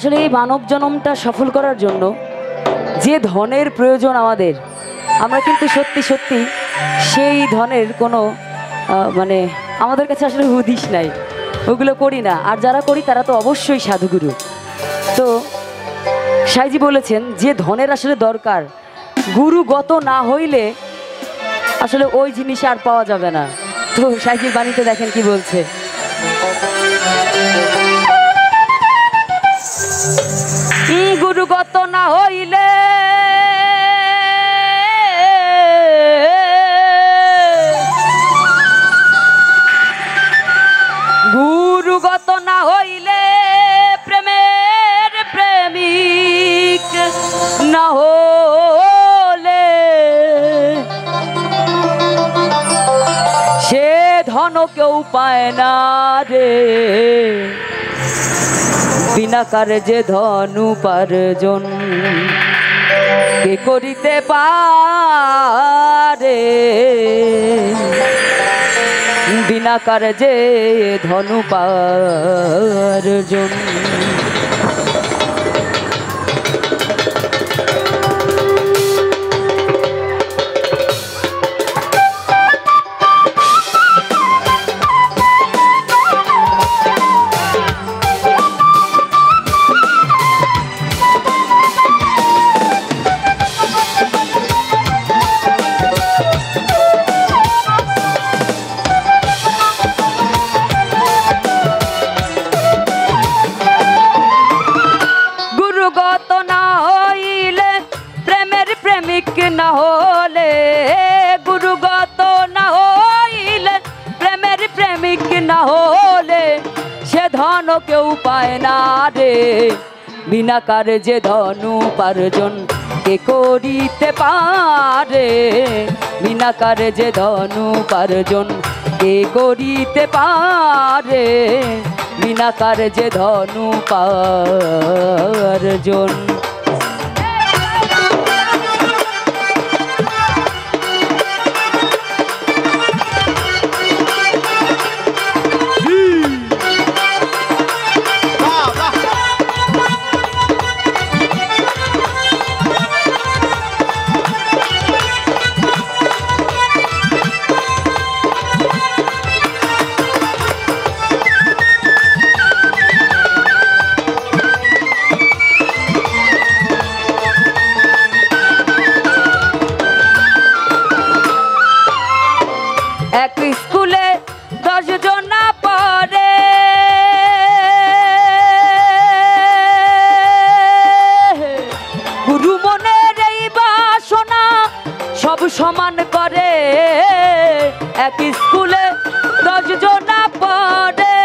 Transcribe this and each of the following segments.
আসলে এই মানব জন্মটা সফল করার জন্য যে ধনের প্রয়োজন আমাদের, আমরা কিন্তু সত্যি সত্যি সেই ধনের কোনো মানে আমাদের কাছে আসলে হুদিস নাই, ওগুলো করি না। আর যারা করি তারা তো অবশ্যই সাধুগুরু। তো সাইজি বলেছেন যে ধনের আসলে দরকার, গুরুগত না হইলে আসলে ওই জিনিস আর পাওয়া যাবে না। তো সাইজির বাণীতে দেখেন কি বলছে, গুরুগত না হইলে গুরুগত না হইলে প্রেমের প্রেমিক না হলে সে ধন কেউ পায় না রে, বিনা কার্যে ধন উপার্জন কে করিতে পারে, বিনা কার্যে ধন উপার্জন। না হলে গুরুগত না হইলে প্রেমের প্রেমিক না হলে সে ধন কেউ পায় না রে, বিনা কার্যে ধন উপার্জন কে করিতে পারে, বিনা কার্যে ধন উপার্জন কে করিতে পারে, বিনা কার্যে ধন উপার্জন। এক স্কুলে 10 জন পড়ে, গুরু মনের এই বাসনা সব সমান করে। এক স্কুলে 10 জন পড়ে,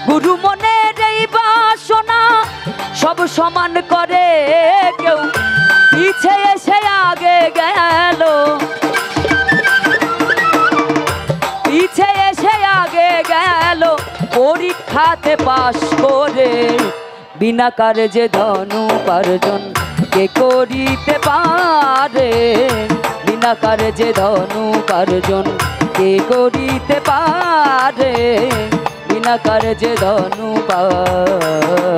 গুরু মনের এই বাসনা সব সমান করে। কেউ পিছে এসে আগে গেল, পিছে এসে আগে গেল পরীক্ষাতে পাশ করে, বিনা কার্যে ধন উপার্জন কে করিতে পারে, বিনা কার্যে ধন উপার্জন কে করিতে পারে, বিনা কার্যে ধন উপার্জন।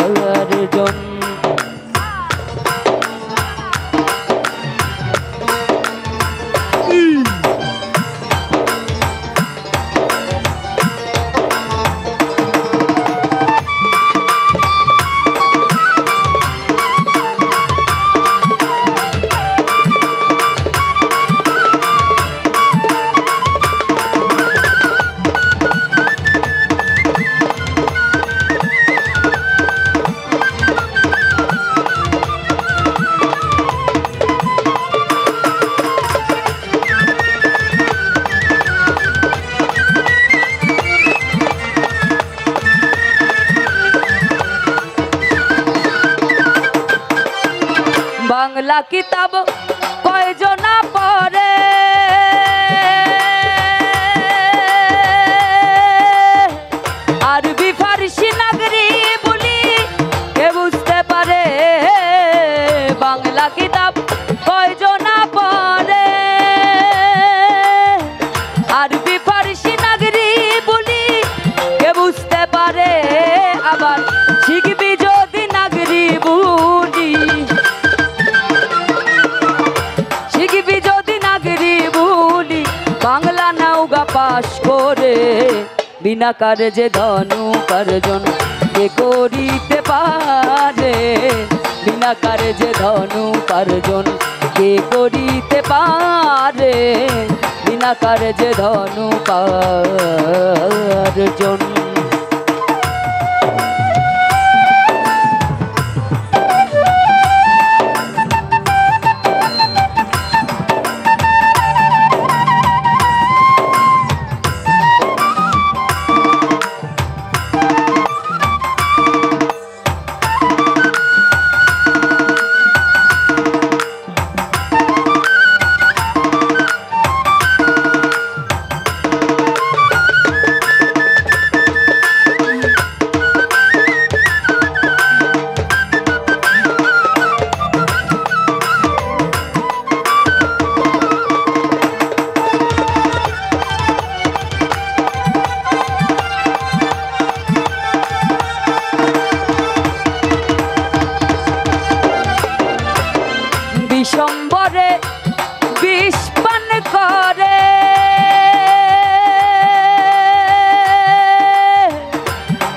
বাংলা কিতাব কয়জনা পড়ে, আরবি ফারসি নাগরি বলি কে বুঝতে পারে। বাংলা কিতাব কয়জনা পড়ে, আরবি ফারসি নাগরি বলি কে বুঝতে পারে। আবার বিনা কার্যে ধন উপার্জন কে করিতে পারে, বিনা কার্যে ধন উপার্জন কে করিতে পারে, বিনা কার্যে ধন উপার্জন। বিশ্বম্বরে বিষ পান করে,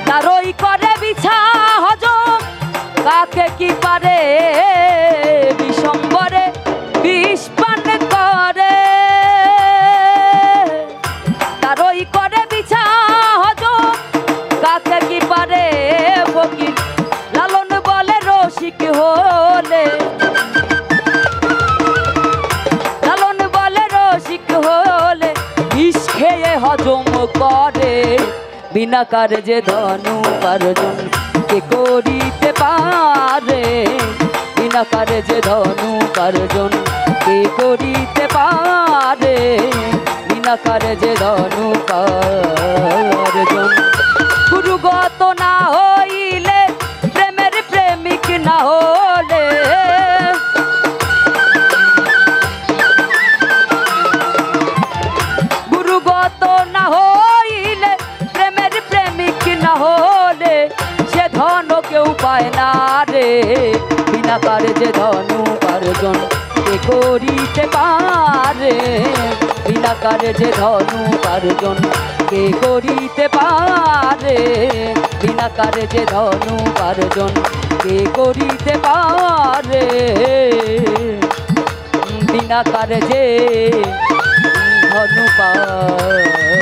তারই করে বিছা হজম কাকে কি পারে, বিশ্বম্বরে বিষ পান করে, তারই করে বিছা হজম কাকে কি পারে। ফকির লালন বলে রসিক হলে, হজম করে, বিনা কার্যে ধন উপার্জন কে করিতে পারে, বিনা কার্যে ধন উপার্জন কে করিতে পারে, বিনা কার্যে ধন উপার্জন। গুরুগত না হইলে প্রেমের প্রেমিক না হলে, গুরুগত না হইলে প্রেমের প্রেমিক না হলে সে ধন কেউ পায় না রে, বিনা কার্যে ধন উপার্জন কে করিতে পারে, বিনা কার্যে ধন উপার্জন কে করিতে পারে, বিনা কার্যে ধন উপার্জন কে করিতে পারে, বিনা কার্যে ধন উপার্জন।